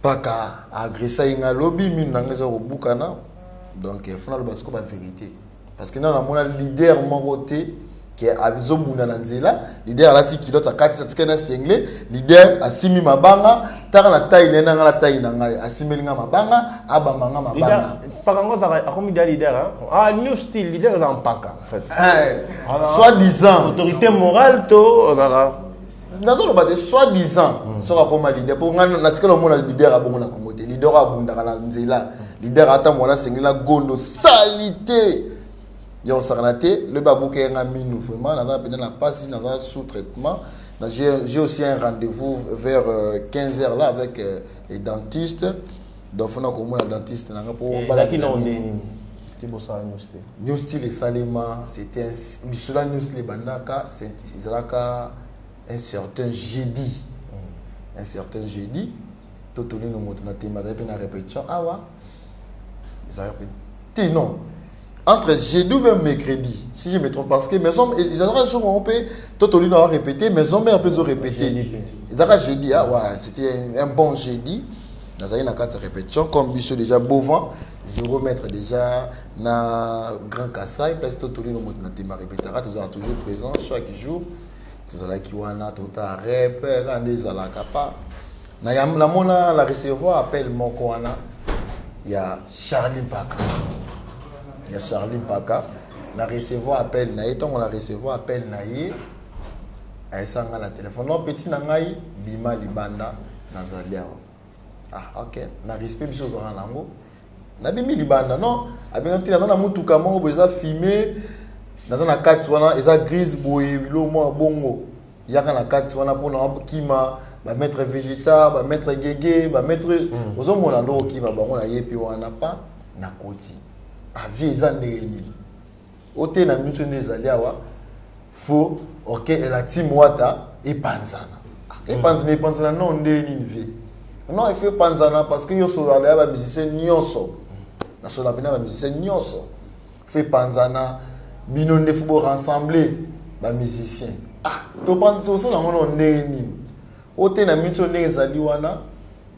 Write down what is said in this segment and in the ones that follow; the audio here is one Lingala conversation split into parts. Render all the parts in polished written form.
Paka agressé inga lobby min nangeza au bukana donc il faut na basco ba vérité parce que na mona leader mongoté qui a abizo bunda na nzela leader alati kilota kati satikana single leader asimi mabanga taka na taille nena ngala taille na ngai asimelinga mabanga abamanga mabanga paka ngoza akomi da leader ah new style leader en paka en fait soi-disant autorité morale to Nado ba de soi-disant sera comme leader pour ngana na tikala mona leader abongo na Congo leader abunda na nzela leader ata mona singela gondo salité yo saranaté le babouké nga minu vraiment na pena na passe dans un sous-traitement j'ai aussi un rendez-vous vers 15h là avec les dentistes donc faut na ko mona dentiste na pour balaki na ondeni tibosa new style et salema c'était bisola new style bandaka c'est izalaka un certain jeudi. Un certain jeudi, tout le monde a été na répétition. Ah ouais, ils ont répété. Non. Entre jeudi ou même mercredi, si je me trompe, parce que mes hommes, ils ont un jour où on peut, tout le monde a répété, mes hommes ont répété. Ils ont jeudi, ah ouais, c'était un bon jeudi. Nous avons une répétition, comme Bissot déjà Beauvant, 0 mètre déjà, na Grand Kassai, place tout le monde a été répété. Nous avons toujours présent chaque jour. Tozala kiwana tota rep rande zala kapa na yam la mona la recevoir appel moko wana ya Charlie Paka la recevoir appel na yeto on la recevoir appel na ye aisanga na téléphone non petit na ngai bima libanda na zalia ah ok na respect biso zala nango na bimi libanda non abenga tina na mutuka moko boza filmer dans un kati wana eza grise boye bilo mo bongo yaka na kati wana pona kima ba mettre végétal ba mettre gege ba mettre ozo mona ndo kima bango na yepi wana pa na koti avi eza ndeni ote na mitu ndezali awa fo OK la team wata e panzana non ndeni nvi non il fait panzana parce que yo so la ba musicien nyonso na so la bina ba musicien nyonso fait panzana bino ne faut rassembler ba musicien to pan to so na ngono ndeni ote na mito ndezali wana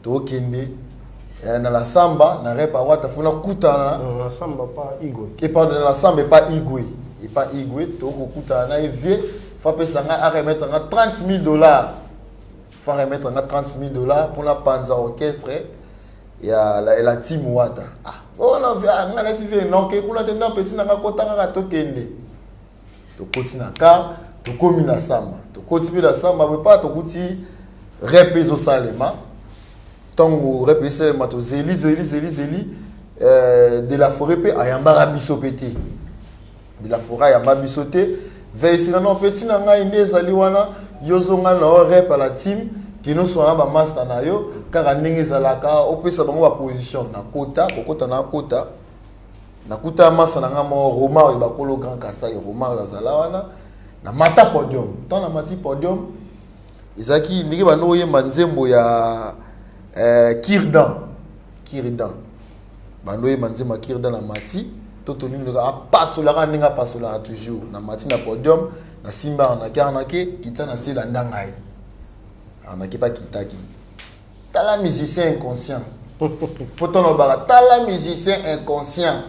to kende na la samba na repa wata funa kutana na samba pas igwe et pas de la samba pas igwe et pas igwe to ko kutana na vie fa pesa nga a remettre nga $30,000 fa remettre nga $30,000 pour la panza orchestre ya la team wata on a vu nga na sive non ke kuna tena petit na kota ka to kende to kotina ka to komi na samba to kotibi la samba pas to kuti repezo salema tango repese ma to zeli de la forêt pe ayamba biso pété de la forêt ayamba bisoté veisina non petit na nga indezali wana yozonga na rep la team qui nous sont là ba master na yo kaka ndenge zalaka opesa bango ba position na kota kokota na kota na kuta masa na nga mo Roma ba kolo Grand Kassai Roma zala wana na mata podium tant na mati podium izaki ndenge bano yemba nzembo ya Kirdan bano yemba nzembo ya Kirdan na mati toto lindo ka pasola ndinga pasola toujours na mati na podium na simba na karnake kita na sela ndangai on a qui pas kitaki tala musicien inconscient pourtant on bara tala musicien inconscient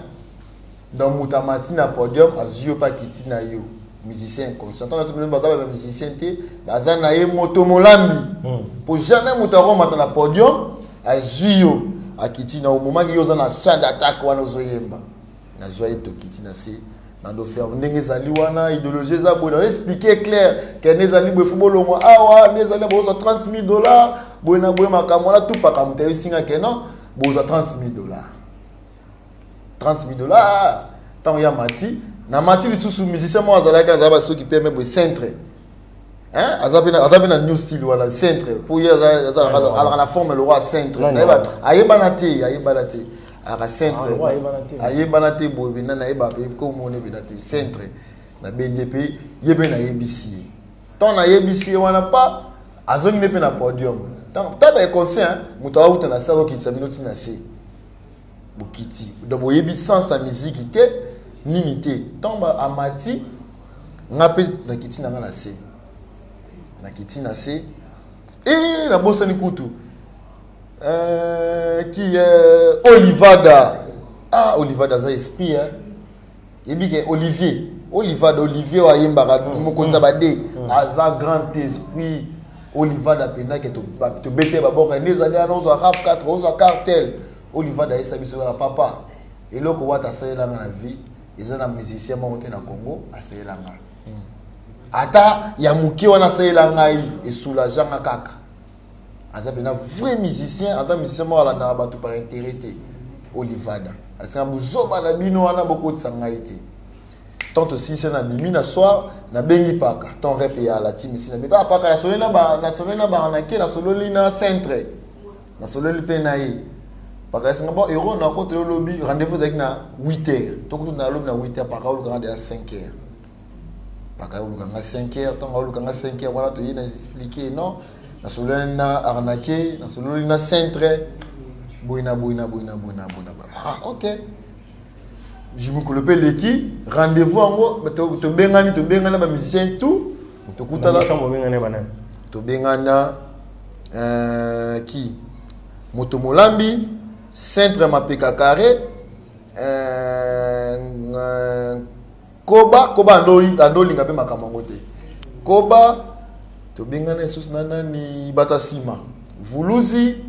dans mutamati na podium azio pas kitina yo musicien inconscient tant tu me ba musicien té bazana ye moto molambi pour jamais mutaro mata na podium azio akitina au moment que yo za na champ d'attaque wana zoyemba na zoye to kitina se nando faire ndenge zali wana idéologie za bona expliquer clair que nezali bo football mo awa nezali bo $30,000 bona bo makamwa la tout paka mutayi singa ke non bo $30,000 tant ya mati na mati lisusu musicien mo azalaka za ba soki pe me bo centre hein azabina new style wala centre pour ya za la forme le roi centre ayeba te à centre ayebana te bobe na yeba pe ko mone be na te centre na BDP yebe na yebisi tant na yebisi wana pa azongi ne pe na podium tant ba conscient muto awuta na salo ki tsamino na se bukiti do boyebi sans sa musique te nini te tant ba amati ngape na kiti na na se et la bossa ni kutu qui est Olivada. Ah, Olivada, ça esprit, hein. Et bien, Olivada, Olivier, Oyembara, Mokonzabade, Aza grand esprit, Olivada, Pena, qui te bête, Babok, les années, on a rap 4, on a cartel. Olivada, il s'habille sur papa. Et là, quand on a essayé la vie, ils sont des musiciens montés dans le Congo, essayé la main. Ata, il y a Mouki, on a essayé la main, et soulageant à Kaka. Aza, il y a un vrai musicien, un musicien, on a battu par intérêt. Olivada. Parce que Bouzoba na bino wana beaucoup de sangaïté. Tant aussi c'est na bimi na soir na bengi paka. Tant rep ya la team ici na bimi paka la solena ba na anake na sololi na centre. Na sololi pe na yi. Paka singa bon euro na côté le lobby rendez-vous avec na 8h. To ko na lobby na 8h paka olu kanga à 5h. Paka olu kanga 5h, tant olu kanga 5h voilà to yi na expliquer non. Na sololi na arnaqué, na sololi na centre. Boina. Ah, ok. Je me colloque l'équipe. Rendez-vous en haut. Tu bengani, ba musicien tout. Tu kuta la. Tu bengana qui? Motomolambi, Centre Mapeka Carré, Koba andoli ngabe makamangote. Koba, tu bengana sus nana ni Batasima. Vuluzi.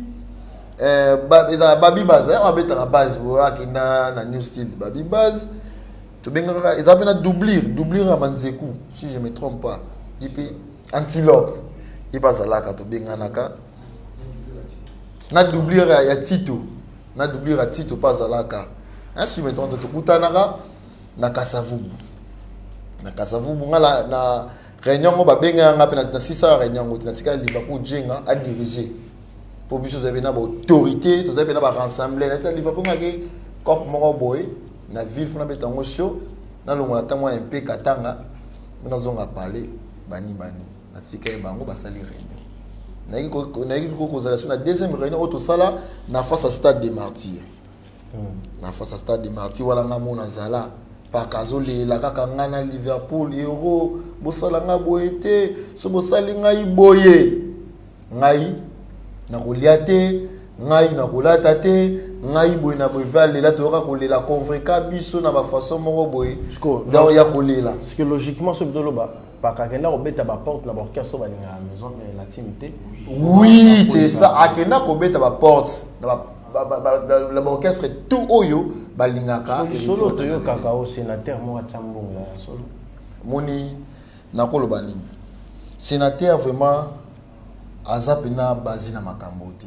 Babi Baz, on va la base na New Style. Babi Baz, ils appellent doublir à Manzeku, si je ne me trompe pas. Et puis, Antilope, il passe à la carte, na doublir à Tito, passe à la carte. Si je me trompe, tu na Kasavubu. Na Kasavubu, na réunion, on va bien na 600 réunions, on a Liverpool Jenga à diriger. Pour que vous avez une autorité, vous avez un rassemblement. Vous avez un cop moro boy, na ville funa betango show, na longo la tamwa MP Katanga, na zonga parler bani. Na tsika bango basali réunion. Na yiki ko kozala na deuxième réunion auto sala na face à stade des martyrs. Na face à stade des martyrs wala nga mona zala pa kazole la kaka ngana Liverpool euro bosala nga boyete so bosali ngai boye. Ngai na koliate ngai na kolata te ngai boy na boyval la to ka kolela convaincre biso na ba façon moko boy donc ya kolela parce que logiquement ce doloba pas kenda obeta ba porte na orchestre ba linga maison de la timité oui c'est ça akenda ko beta ba porte na ba orchestre tout oyo ba lingaka solo to yo kakao sénateur mo atambonga solo moni na koloba nini sénateur vraiment azapena basé na makambo te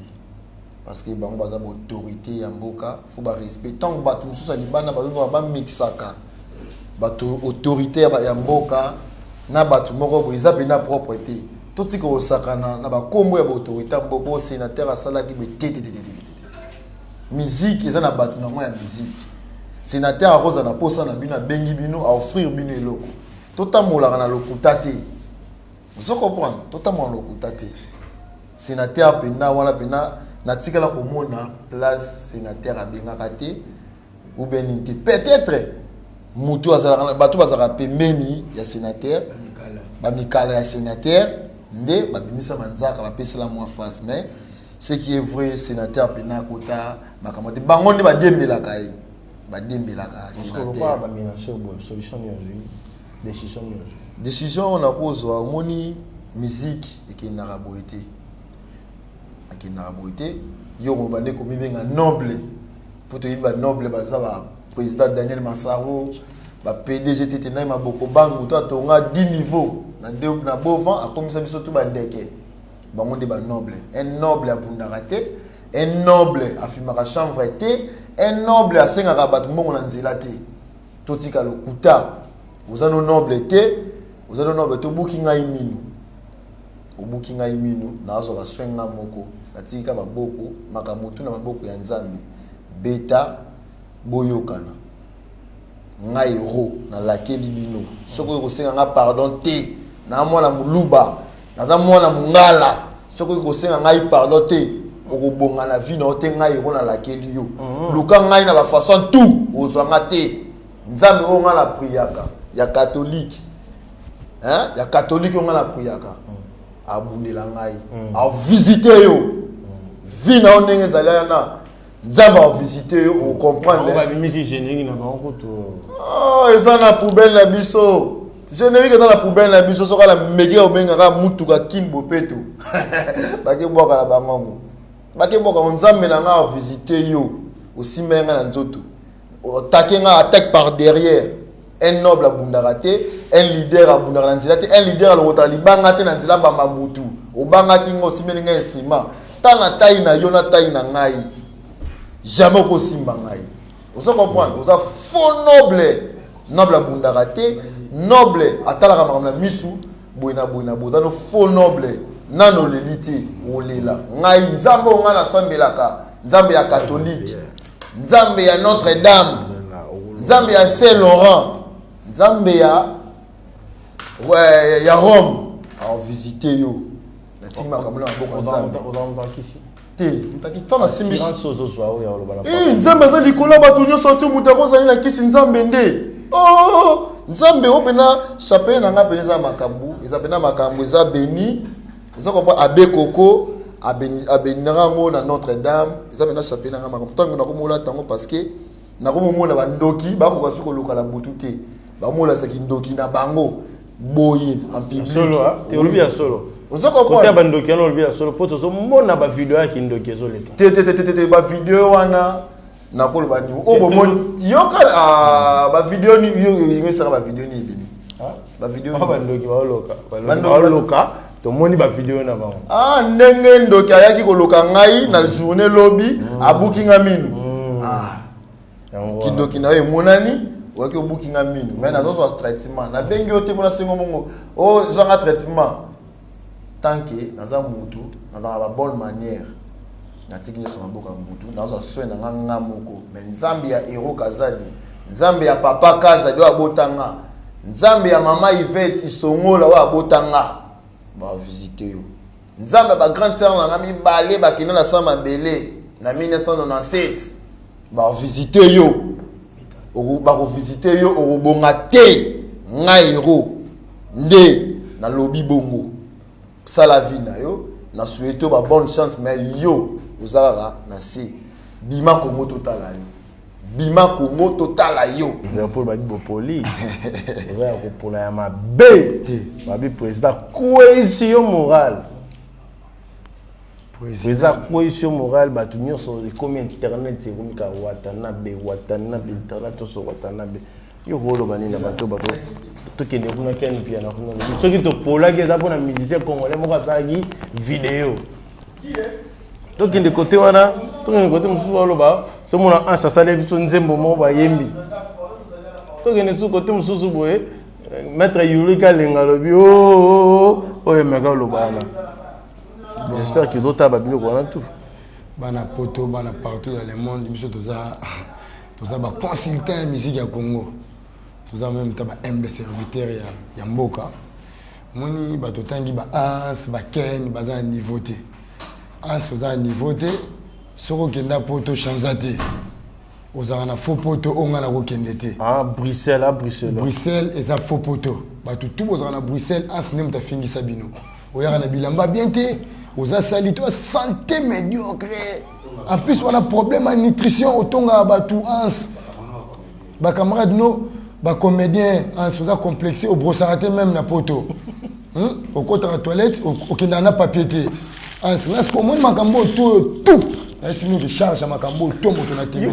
parce que bango baza autorité ya mboka faut ba respect tant bato mususu libana bazo ba mixaka bato autorité ya mboka na bato moko boza pena propreté tout ce ko sakana na ba kombo ya autorité mboka sénateur asala ki be tete musique eza na bato na ya musique sénateur akoza na posa na bino bengi bino a offrir bino eloko totamola na lokuta te vous comprenez totamola lokuta te sénateur pena wala pena na tikala komona place sénateur abengaka te ou bien ninte peut-être mutu azala bato bazala pembeni ya sénateur bamikala ya sénateur nde babimisa manzaka bapesela moi face mais ce qui est vrai sénateur pena kota makamate bango nde badembelaka ye badembelaka sénateur décision on a kozwa omoni musique ekendaka boye te akendaka boye te yo mobande komi benga noble po toyebi banoble baza baprésident Daniel Massaro bapdg tete nai maboko bangu to atonga 10 niveau na bovan akomisa biso tu bandeke bango nde banoble un noble abundaka te un noble afimaka chanvre te un noble asengaka bato mbongo na nzela te totika lokuta oza no noble te oza no noble te obuki ngai minu nazwa baswenga moko natika maboko makamutu na maboko ya nzambe beta boyokana ngai ro na lakeli bino soko kosenga nga pardon te na mwana muluba naza mwana mungala soko kosenga ngai pardon te okobonga na vie na te ngai ro na lakeli yo luka ngai na ba façon tout ozwanga te nzambe o nga la priaka ya catholique ya catholique o nga la priaka abundela ngai a visiter yo vie na onenge zalana nzamba visiter au comprendre on va même si générique na bango to oh eza na poubelle la biso générique dans la poubelle la biso soka la mege obengaka mutuka kin bopeto bake boka la bango bake boka nzambe na nga visiter yo aussi menga na nzoto takenga attaque par derrière un noble à Bundarate, un leader à Bundarate, un leader à l'Otali, Bangate Nanzila Bamabutu, au Bangaki Ngosimelinga et Sima, Tana Taina, Yona Taina Ngai, jamais aussi Mangai. Vous comprenez, vous avez faux noble à Bundarate, noble à Talaramana Misu, Buena Buena Budano, faux noble, Nano l'élite, Olela, Ngai, Nzambo Ngana Sambelaka, Nzambe à catholique, Nzambe à Notre-Dame, Nzambe à Saint-Laurent. Zambia ya Rome a visité yo na tima kamula boka Zambia na simbi Nzambe za likola batu nyoso tu mutako zali na kisi Nzambe nde oh Nzambe opena chapé na nga peneza makambu eza pena makambu eza béni eza ko abe koko abenira ngo na Notre-Dame eza pena chapé na nga makambu tango na komola tango parce que na komomona bandoki bako kasuko lokala butu te bamola sakindoki na bango boye en public solo te olbi ya solo ozo comprendre côté bandoki na olbi ya solo poto zo mona ba video ya kindoki ezoleka te ba video wana na koloba ni o bomoni yoka ba video ni yo ngesa ba video ni bini ba video ba bandoki ba loka to moni ba video na bango ndenge ndoki ayaki koloka ngai na journée lobby abukinga minu kindoki na yo monani waki obukinga minu mais nazo so traitement na bengi ote mona sengo mongo o zanga traitement tant que naza mutu naza ba bonne manière na tikinyo so maboka mutu nazo soin na nganga moko mais nzambe ya hero kazadi nzambe ya papa kazadi wa botanga nzambe ya mama Yvette isongola wa botanga ba visiter yo nzambe ba grande sœur na ngami balé ba kina na sama belé na 1997 ba visiter yo ba visiter yo obonga te ngairo nde na lobi bongo sala vie na yo na souhaito ba bonne chance mais yo uzara na si bima Congo totala yo bima Congo totala yo pour ba dibo poli va ko pola ya mabe ba bi président cohésion morale président cohésion morale ba tu nyonso comme internet c'est comme ka watanabe internet so watanabe yo holo bani na bato to kende kuna ken pia na kuna soki to pola ke za pona musicien congolais mo ka sagi vidéo to kende côté wana to kende côté musu walo ba to mona an sa sale biso nzembo mo ba yembi to kende su côté musu boye maître Yulika lengalo bi o emeka lo bana. J'espère que d'autres ababino quoi tout. Bana poto bana partout dans le monde biso toza ba consultant musique ya Congo. Toza même taba humble serviteur ya mboka. Moni ba totangi ba as ba ken baza niveau te. As oza niveau te soko kenda poto chanzate. Oza na faux poto onga na ko kende te. Bruxelles Bruxelles eza faux poto. Ba tout oza na Bruxelles as nem ta fingi sabino. Oya na bilamba bien te. Aux asalitos santé médiocre. En plus, on a problème en nutrition. Autant à batou ans. Ba camarade no, ba comédien ans vous a complexé au brossaraté même na poto. Au côté de la toilette, au kinana papier té. Ans là ce comment makambo tout. Est-ce que charge à makambo tout moto na télé.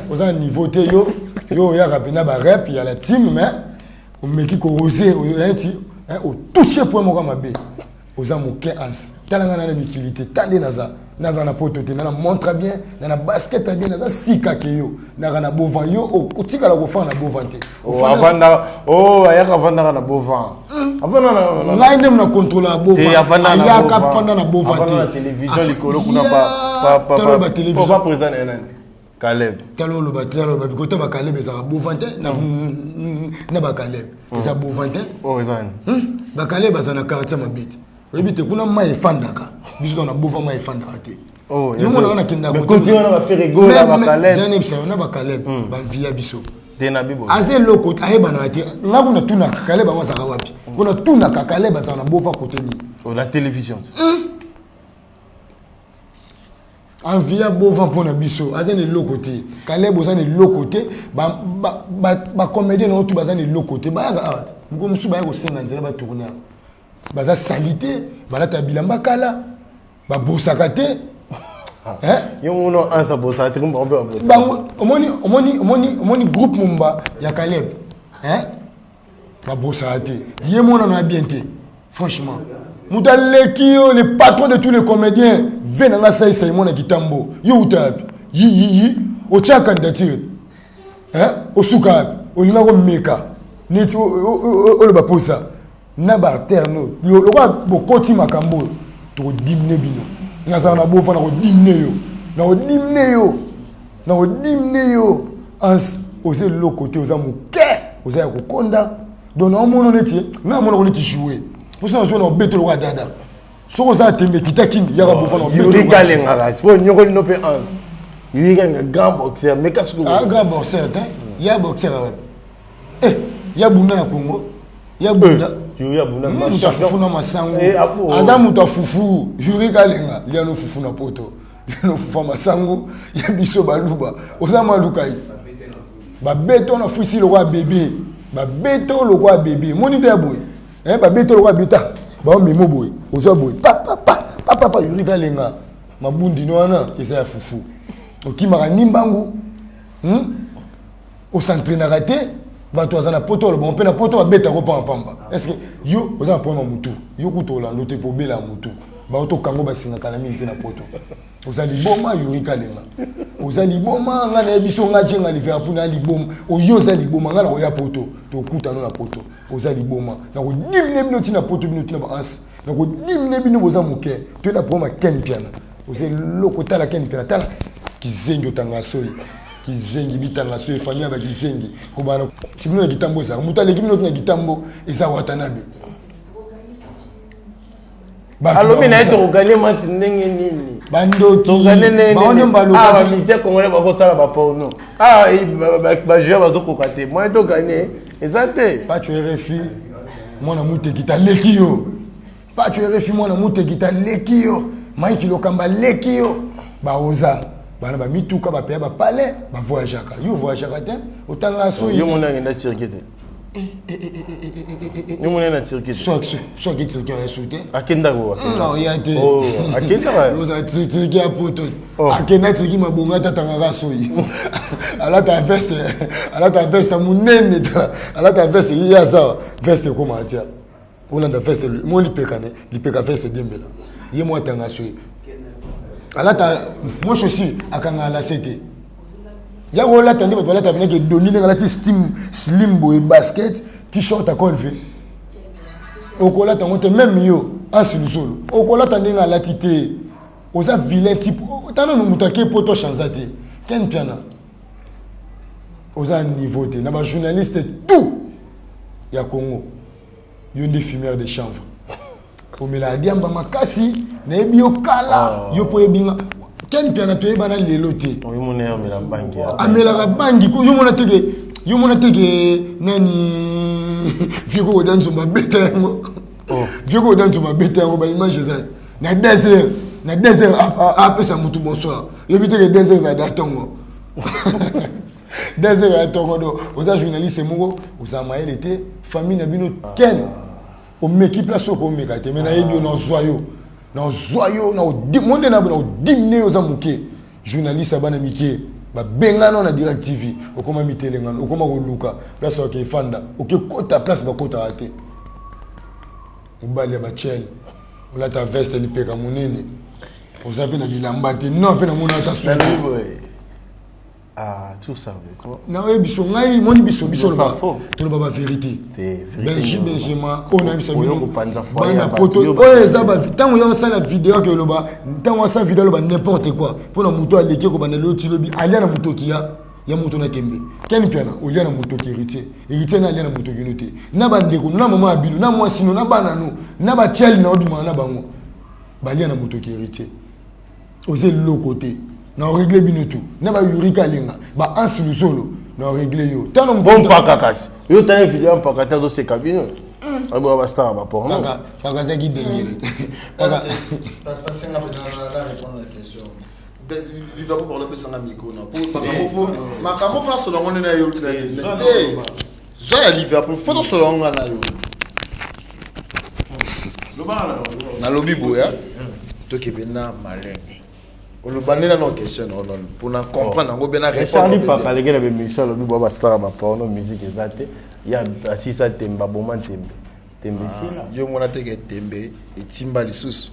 Aux a niveau té yo ya rapina ba rep, il y a la team mais on me qui corroser au toucher pour moi comme bé. Aux amoureux ans talanga na utilité tande naza na poto te na montre bien na basket bien na sika ke yo na bovan yo otika la kofa na bovan te avanda ayaka vanda na bovan avanda na line na contrôler bovan ayaka fanda na bovan te na télévision likolo kuna pa télévision pas présent nani Caleb talo lo bikota ba Caleb eza bovan te na ba Caleb eza bovan te ba Caleb eza na quartier mabite. Oui, tu kuna mai fandaka. Biso na bova mai fandaka te. Oh, yo mona na kinda ko. Mais continue na faire rigolo ba Caleb. Zanem sa na ba Caleb ba via biso. Te na bibo. Aze loko ayeba na te. Na kuna tuna Caleb ba zaka wapi. Kuna tuna ka Caleb za na bova côté ni. Oh la télévision. envia bovan pour na biso azane lokoté Caleb ozane lokoté ba comédien na tout bazane lokoté ba art ko musu ba ko senga nzela ba tourner baza salité ba la bilamba kala ba bosaka te yo mono ansa bosa te ko ba bosa ba omoni groupe Mumba ya Caleb ba bosaka te ye mona na bien te franchement Moutalekio, le patron de tous les comédiens, vient dans la salle, c'est mon Kitambo. Youtube, au tcha candidature. Au soukab, au numéro meka. Neti, au le baposa. Naba terno. Le roi, bokoti makambo. To dimne bino. Nasa na bofa na dimne yo. Na dimne yo. Ans, ose lo côté, osa mouke. Osa yako konda. Donc, na mon neti, na mon neti jouer. Pour ça, on a beto le roi dada. Si on a tembe kitakin, il y a un bouffon. Yuri Galenga, c'est pour nous qu'on ne peut pas. Yuri est un grand boxeur, mais qu'est-ce que un grand boxeur, il y a un boxeur. Il y a Bouna Congo. Il y a Bouna. Yuri a Bouna. Il y a Foufou na Masango. Adam ta Foufou. Yuri Galenga. Il y a no Foufou na poto. Il y a no Foufou Masango. Il y a Biso Baluba. Osama Lukai. Ba beto na Foussi le roi bébé. Ba beto le roi bébé. Mon idée boy. Ba beto le roi beta. Ba memo boy. Ozo boy. Papa Yuri Galenga. Mabundi no ana eza Foufou. Okimaka nimbangu. Au s'entraînera te. Bato azana poto le bon pe na poto ba beta ko pamba. Est-ce que yo oza na pona mutu. Yo kuto la lote po bela mutu. Ba oto kango ba singa kala mingi na poto. Oza liboma Yuri Galenga. Oza liboma ngana ebiso ngajenga livera puna liboma. Oyo oza liboma ngana oya poto. To kuta no na poto. Oza liboma. Na ko dimne binoti na poto binoti na ba ans. Na ko dimne bino boza muke. To na poma ken piana. Oza lokota la ken piana tala kizengi otanga soyi. Kizengi bitanga soyi famille ba kizengi. Ko bana sibino na gitambo za. Mutale kimi na gitambo eza watanabe. Alors, il y a des gens qui nini. Bando qui baone mbalo ba mise congolais ba kosala ba porno. Ba jouer ba to kate. Moi to gagner. Exacté. Pas tu RFI. Moi na mute kita lekio. Pas tu RFI moi na mute kita lekio. Mike lokamba lekio. Ba oza. Bana ba mituka ba pe ba palais ba voyageaka. Yo voyageaka te. Otanga so yo mona ngenda tirkete. Nous on est dans Turquie. Soit qui Turquie a sauté. Akenda quoi? Non, il y a été. Oh, Akenda. Nous a Turquie a poto. Akenda Turquie m'a bonga tatanga soyi. Ala ta veste munene ta. Ala ta veste il y a ça. Veste comment tia? On a la veste moi lipeka veste dembela. Yé moi tanga soyi. Ala ta moi aussi akanga la cité. Ya wala tandi ba wala tabine ke dominer la steam slim boy basket t-shirt à col V. Okola tango te même yo asulu solo. Okola tandi na la tité. Oza vilain type. Tano no mutake poto chanzate. Ken piana. Oza niveau te na ba journaliste tout. Ya Congo. Yo des fumeurs de chanvre. Omela diamba makasi na ebio kala yo po ebinga. Ken piana to ebana lelo te. Yo mona amela bangi. Amela bangi ko yo mona tege nani Vigo danzo mabeta yango. Vigo danzo mabeta yango ba image za. Na désert a pesa mutu bonsoir. Yo biteke désert va datongo. Désert va datongo do. Oza journaliste moko, oza mael était famille na bino ken. O meki place ko meka te mena yebi na zoyo. Na zoyo na monde na dimne oza muke. Journaliste abana mike. Ba bengano na Direct TV. Okoma mitelengano, okoma koluka. Place ok fanda. Ok kota place ba kota ate. Ubali ba chel. Ola ta veste li peka munene. Oza pe na bilamba te. Non pe na mona ta so. Ah, tout ça. Na we biso ngai moni biso lo ba. To lo ba vérité. Benjamin on a biso bino. Bana poto. Oye za ba tango yo sala vidéo ke lo ba. Tango sa vidéo lo ba n'importe quoi. Pour na muto aleke ko bana lo tilobi alia na muto kia. Ya muto na kembe. Ken piana olia na muto ki héritier. Héritier na alia na muto kinote. Na ba ndeko na mama abilo na moi sino na bana no. Na ba chel na oduma na bango. Ba alia na muto ki héritier. Oze lo côté. Na régler binotu na ba Yuri Galenga ba ansulu solo na régler yo tano bon pa kakasi yo tane vidéo pa kata do se kabino abo ba star ba porno kaka za ki dengele parce que c'est la répondre à la question Liverpool pour le PC en micro non. Pour makambo fa solo ngone na yo. Zoya Liverpool faut solo ngana na yo. Na lobby boya. To ke bena malembe. Olubandela no question non pour na comprendre ngo bena répondre. Charlie Paka les gars be Michel lobby boba star ba porno musique ezate. Ya asisa temba boma tembe. Tembe sila. Yo mona te ke tembe etimba lisusu.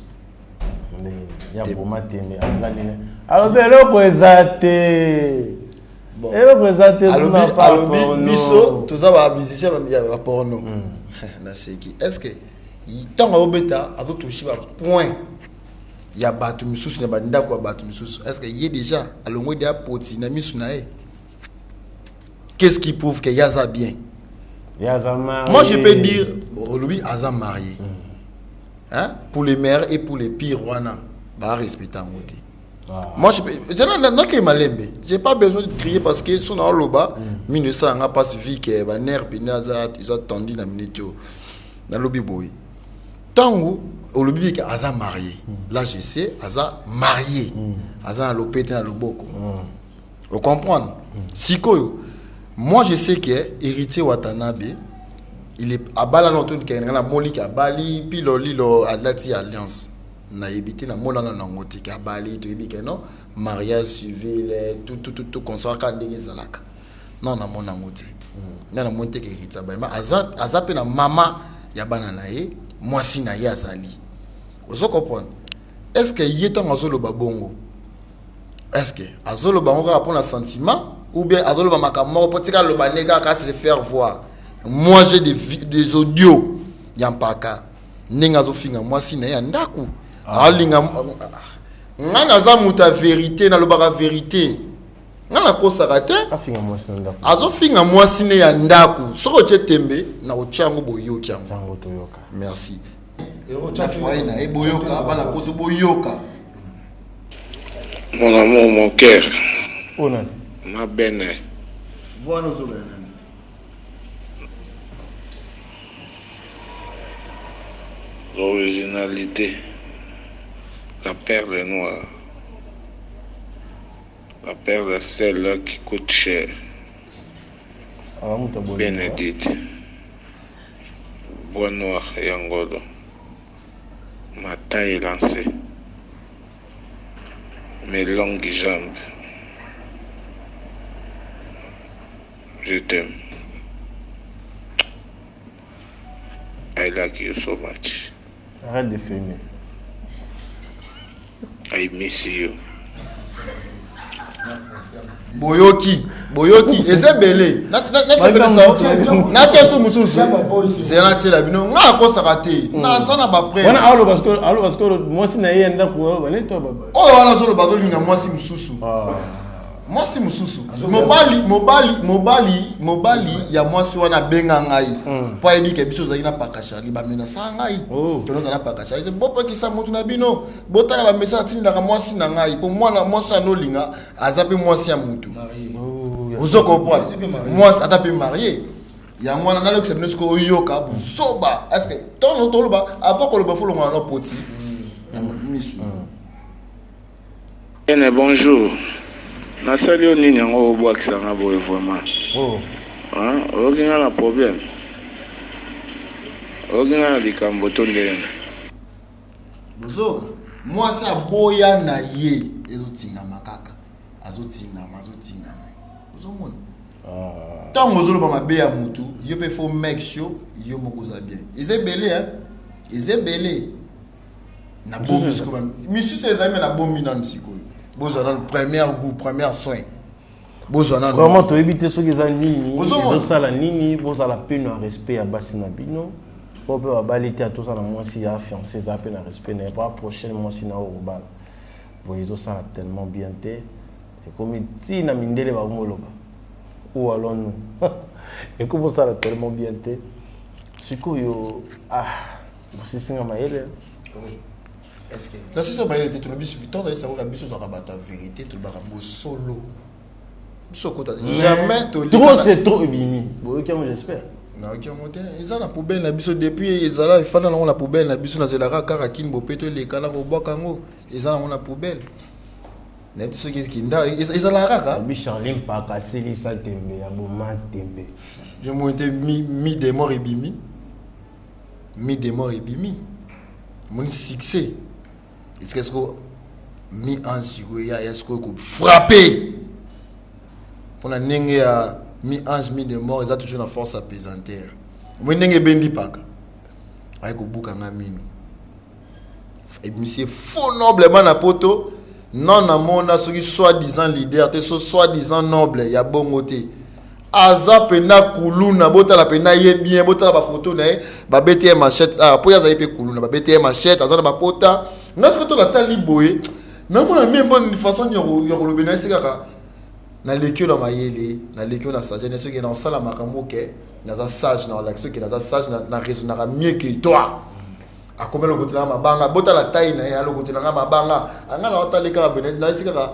Ya boma tembe atlani. Alors beloko ezate. Bon. Eloko ezate na pa. Alobi biso toza ba musicien ba porno. Na seki. Est-ce que tant obeta azo toucher ba point ya batu misusu na banda kwa batu misusu. Est-ce que y est déjà alongo dia poti na misu na e? Qu'est-ce qui prouve que Yaza bien? Moi je peux dire Olobi Aza marié. Hein? Pour les mères et pour les pires wana ba respecter ngote. Moi je peux j'ai pas besoin de crier parce que son en loba 1900 n'a pas suivi que ba nerf penaza ils ont tendu na minute na lobi boy. Tango Olobi que Aza marié. Là je sais Aza marié. Aza lopete na loboko. Vous comprenez? Sikoyo. Moi je sais que héritier Watanabe il est à bala l'automne qui est na Monica à Bali puis lilo Atlati Alliance na évité na mona na ngoti ka Bali to ebike non mariage civil tout consort ka ndenge zalaka non na mona ngoti na monte ke héritier ba aza pe na mama ya bana na ye mwasi na ye azali ozo comprendre est-ce que yeto ngazolo babongo est-ce que azolo bango pour la sentiment ou bien azolo ba makamoko potika lo baneka ka se faire voir. Moi j'ai des audios yampaka ninga zo finga mwasi na ya ndaku alinga ngana za muta vérité na lobaka vérité ngana kosaka te afinga mwasi na ndaku azo finga mwasi na ya ndaku soko chetembe na ochango boyoki yango sango toyoka merci na foyer na e boyoka bana poto boyoka mon amour mon cœur ona ma bene voir nos oreilles. L'originalité, la perle noire, la perle celle qui coûte cher, Bénédicte, bois noir et angolo, ma taille lancée, mes longues jambes, je t'aime. I like you so much. Arrête de filmer. I miss you. Boyoki ezebele na mususu c'est na tshela bino nga ko sakate na sana ba près wana parce que moi si na yenda ko ba neto ba oh wana solo bazolinga mwasi mususu mwasi mususu mobali ya mwasi wana benga ngai po yebi ke biso zali na pakashali ba mena sa ngai tono za na pakashali c'est bopo ki sa mutu na bino botala ba message tindaka mwasi na ngai po mwana mwasi anolinga azape mwasi ya mutu vous comprenez mwasi atape marié ya mwana na lekse bino ko yoka busoba est-ce que tono toloba avant ko lo bafolo ngana poti misu bonjour. Nasali nini yango obwakisanga boye vraiment okinga na problème okinga na likambo to ndenge bozoka mwasi aboya na ye ezotingama kaka azotingama ozomona ntango ozoloba mabe ya mutu yo mpe fo make sure yo moko oza bien ezebele na bombi sikoyo misusu ezali me na bombi nanu sikoyo bozana première goût première soin bozana vraiment to éviter ceux qui ont nini bozala nini bozala pe na respect ya basi na bino po pe babalite à tout ça na mwasi ya fiancé za pe na respect na pas prochaine mwasi na orobal boye to ça tellement bien te et comme ti na mindele ba ngoloba ou allons-nous et comme ça tellement bien te sikoyo c'est singa maele est-ce que dans ce bail était tout le bisu vitant d'ailleurs ça va bisu ça rabata vérité tout le barambo solo bisu kota jamais trop c'est trop ebimi boyo kiamo j'espère na kiamo te ils la poubelle na bisu depuis ils la fana na poubelle na bisu na zelaka kaka kimbo peto le kana ko boka ngo ils la poubelle na biso ki nda ezala kaka bi Charline Paka Silisa Tembe ya Boma Tembe je monte mi de mort et bimi mon succès est-ce que mi ange ya est-ce que frapper pour la nenge ya mi ange mi de mort ils a toujours une force apesanteur moi nenge bendi paka ay ko buka ngamino et monsieur faux noblement na poto non na mona soki soi-disant leader te soi-disant noble ya bongote aza pena kuluna botala pena ye bien botala ba photo na ba bete machette po ya za pe kuluna ba bete machette aza na ba pota na ce que to la tali boye na mona même bonne façon yo ko lobena sikaka na lekio na mayele na lekio na sagesse ce qui na sala makambo ke na za sage na l'action qui na za sage na raisonnera mieux que toi akomela kotela mabanga botala taille na ya lokotela mabanga angala otaleka benet na sikaka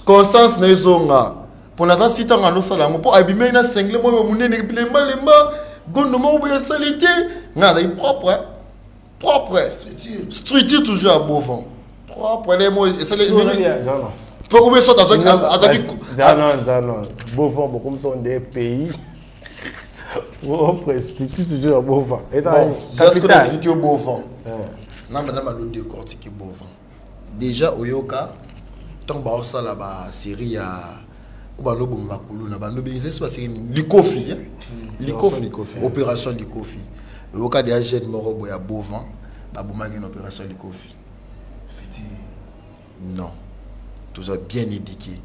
conscience na ezonga pour la site en allo salango pour abîmer na single moi munene bilema lemba gondo mo boya salité ngala i propre structure toujours à beau vent propre les mots et c'est les pour ouvrir ça dans non beau vent beaucoup comme sont des pays structure toujours à beau vent et ça ce que c'est qui au beau vent non mais le décortiquer beau vent déjà oyoka tant ba ça là ba série à Obalo Bombakulu na bando benzé soit c'est Likofi opération Likofi au cas des jeunes morobo ya Bovan ba bomaki une opération Likofi c'était non tout ça bien éduqué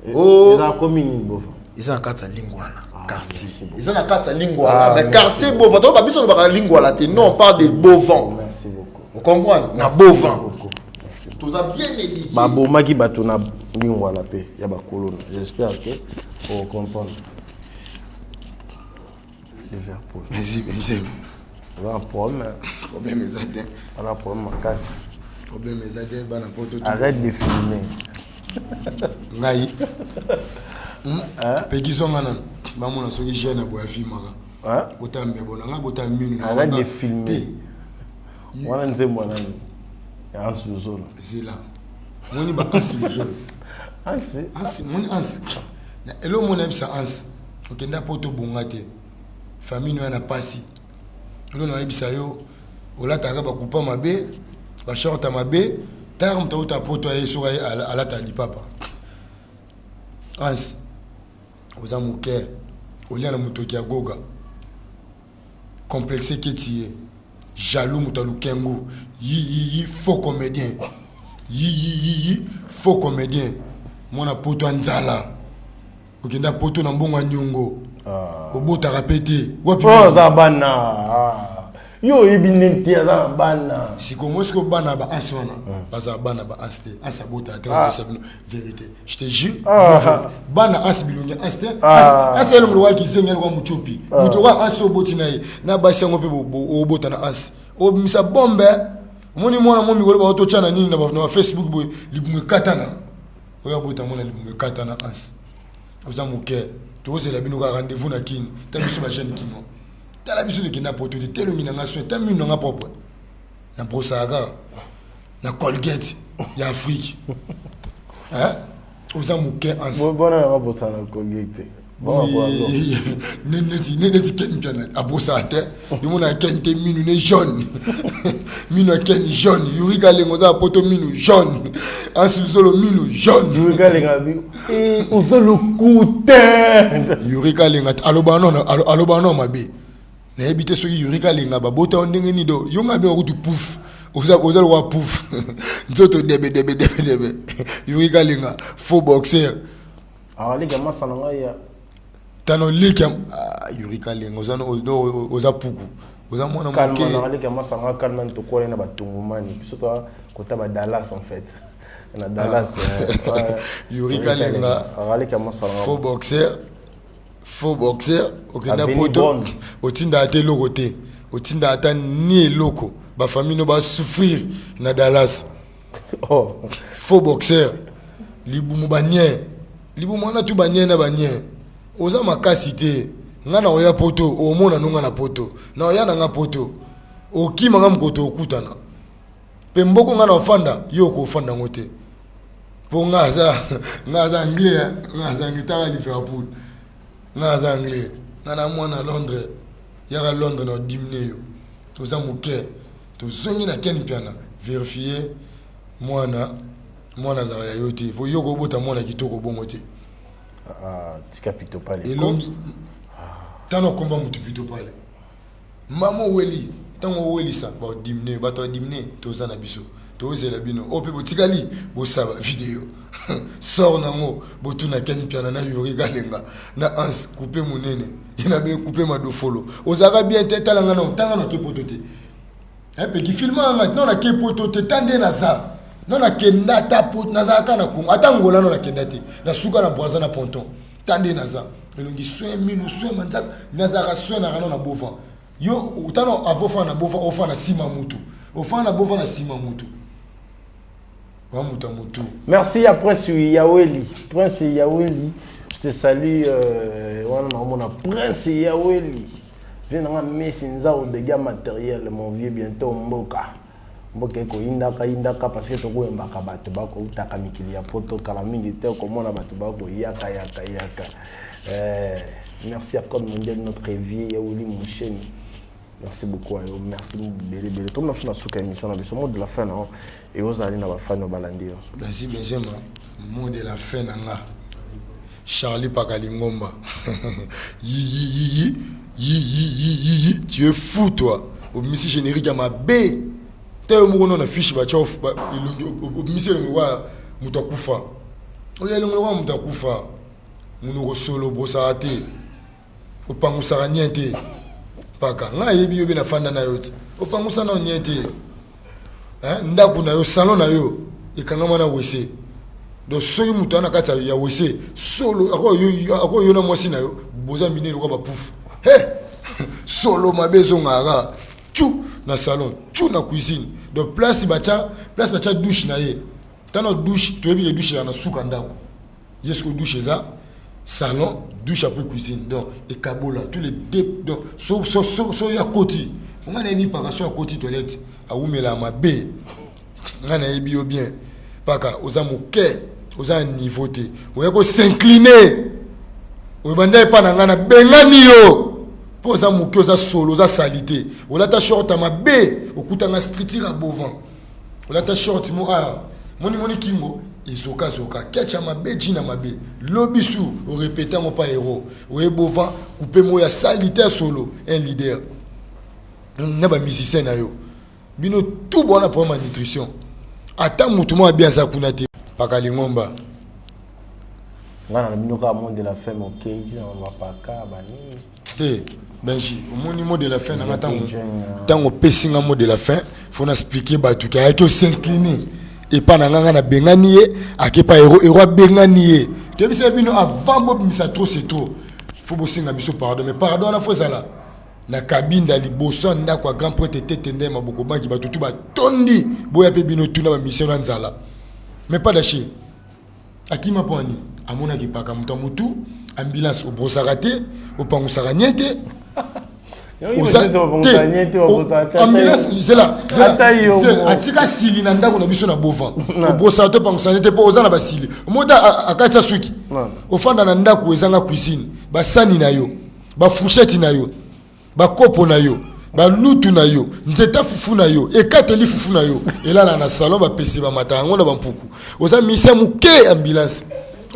ils ont commune Bovan ils ont un quartier lingwala quartier ils ont un quartier lingwala mais quartier Bovan donc ba biso ba lingwala te non on parle de Bovan merci beaucoup vous comprenez na Bovan tout ça bien éduqué ba bomaki bato na lingwala pe ya ba colonne j'espère que pour comprendre le verre pour vas-y on a un problème est on a un problème à casse problème est bana poto arrête de filmer ngai pe kisonga nan ba mona soki jeune boya filmaka botambe bona nga botaminu arrête de filmer wana nzembo nani ya asuzolo zila moni ba asuzolo Ansi, mon ansi. Elo mon ebisa ansi. Okenda poto bongate. Famille no na pasi. Elo na ebisa yo. Ola taka ba kupa mabe, ba shorta mabe, taram ta uta poto ay so ay ala ta papa. Ansi. Oza muke. Olia na mutoki agoga. Complexé ketiye. Jaloux mutalu kengo. Yi faux comédien. Yi faux comédien. Mon poto nzala okenda poto na mbongo nyongo obota rapete wapi za bana yo ibinenti za bana sikomo siko bana ba aswana baza bana ba aste asabota atanga vérité je te jure bana asbilonya aste aselo mlo waki sengel kwa muchupi muto wa asoboti naye na basango pe obota na as obimisa bombe moni mwana momi ko ba otochana nini na Facebook boy libumwe katana oya bota mona libumwe katana as oza muke to la bino ka rendez-vous na kin ta biso ba jeune kino ta la biso de kina poto de telo mina nga so ta mino nga propre na brosaga na Colgate ya Afrique oza muke as bona na bota na Colgate bon neti ken piana abosa te yimona ken te minu ne jaune minu ken jaune yurika lengo za poto minu jaune asuzolo minu jaune yurika lenga bi uzolo kute yurika lenga aloba no mabe na ebite so yurika lenga ba bota ndenge ni do yonga be okutu pouf ozalo wa pouf nzoto debe yurika lenga faux boxer ali gama sananga ya tano likem yurika lengo zano oza puku oza mwana moke kalma na kama sanga kalma to kole na batungumani surtout kota ba Dallas en fait na Dallas yurika lenga ali kama sanga faux boxer okenda poto otinda ate lokote otinda ata ni loko ba famille no ba souffrir na Dallas faux boxer libumu banye libumu na tu banye na banye oza makasi te ngana oya poto omona nonga na poto na oya na nga poto okima nga mkoto okutana pe mboko ngana ofanda yo ko ofanda ngote Pour Ngaza anglais, Ngaza anglais, t'as Liverpool. Ngaza anglais. Nana moi à Londres. Y'a à Londres dans 10 minutes. Tout ça mouké. Tout ça ni na ken piana. Vérifier moi na zara yote. Faut yoko bota moi na kitoko bongote. Ah, tikapito pale. Et longi. Tano combat mutu plutôt pale. Maman weli, tango weli ça, ba dimne, ba to dimne, to za na biso. To zela bino, o pe botikali, bo saba vidéo. Sort nango, bo tuna ken piana na yori galenga, na ans couper monene, ina be couper ma do follow. Ozara bien tete talanga na tanga na ke potote. Eh pe ki filma nga non na ke potote tande na za. Non na kenda ta pot na za kana ko. Atangola non na kenda te. Na suka na boisa na ponton. Tande na za. Elongi soin minu soin manzak na za ra soin na rano na bofa. Yo utano avofa na bofa ofa na sima mutu. Ofa na bofa na sima mutu. Wa muta mutu. Merci à Prince Yaweli. Prince Yaweli, je te salue wana mamona Prince Yaweli. Viens dans mes sinza au dégâts matériels mon vieux bientôt mboka. Mboka ko indaka parce que toko mbaka bato bako utaka mikili ya poto kala mingi te ko mona bato bako yaka. Merci à Code Mondial notre vie Yaweli mon chien. Merci beaucoup, merci beaucoup. Tout le monde a fait une émission, le mot de la fin, et vous allez dans la fin de Balandi. Merci Benjamin, le mot de la fin, Charlie Pakalingomba. Tu es fou, toi. Au ministère générique, à ma baie. Tu es au monde, on a fiché, au ministère, Moutakufa. On a le roi Moutakufa. Nous solo brossate. Au Pangoussara niente. Paka nga yebi yobe na fanda na yote opangusa na onyete ndaku na yo salon na yo ikangama na wese do soyi mutu ana kata ya wese solo ako yo na mwasi na yo boza minene ko ba pouf solo mabezo ngara chu na salon chu na cuisine do place bacha douche na ye tano douche to yebi douche na suka ndako yesko douche za salon, douche après cuisine. Donc, et kabola, tous les deux. Donc, so ya côté. On a mis par à côté toilette. A où me la ma b. On a mis bien. Paka, aux amouké, aux a niveau té. On a s'incliner. On a pas na bengani yo. Pour aux amouké, aux a solo, aux a salité. On a ta short à ma b. Au coup t'as streetir à bovan. On a ta short moni kingo. Isoka ketcha mabe jina mabe lobisu au répéter mon pas héros au ebova couper moya salité solo un leader na ba musicien na yo bino tout bon na pour ma nutrition ata mutu mo bien ça kunate Pakalingomba ngana na bino ka monde de la femme OK ici on va pas ka bani te benji au mot de la fin na tango pesinga mot de la fin faut expliquer ba tout ka que s'incliner et pas na bengani a ke pa héros bengani te bisa bino avant bob misa trop c'est trop faut bosser na biso pardon mais pardon na fois ça na cabine dali boson na kwa grand prêtre tete maboko banki ba tutu ba tondi boya pe bino tuna ba mission na nzala mais pas d'aché akima poni amona ki paka mutu ambulance au brosarate au pangusara niente c'est là atika sili na ndako na biso na bovan obosa to pangusana te po ozana basili moda akatia suki ofanda na ndako ezanga cuisine basani na yo ba fourchette na yo ba kopo na yo ba lutu na yo nzeta fufu na yo ekateli fufu na yo elala na salon ba pese ba matango na ba mpuku oza misa muke ambulance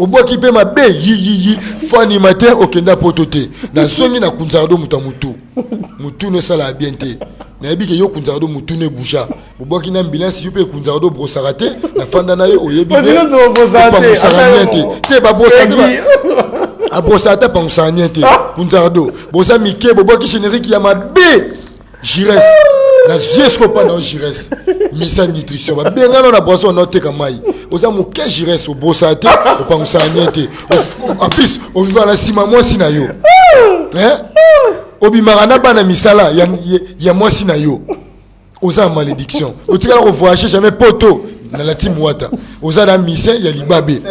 oboki pe mabe yi fo animateur okenda potote na songi na kunzardo mutu ne sala bien te na yebi ke yo kunzardo mutu ne boucha oboki na ambulance yo pe kunzardo brosarate na fanda na yo oyebi te ba brosarate a brosarate pa musaniente kunzardo boza mike boboki générique ya mabe jires na jesko pa na jires misa nutrition ba benga na boisson na te kamai oza muke jires o brosarate o pa musaniente en plus o viva na sima mwasi na yo obimaka na bana misala ya mwasi na yo oza malédiction otikala ko voyager jamais poto na la team wata oza na mission ya libabe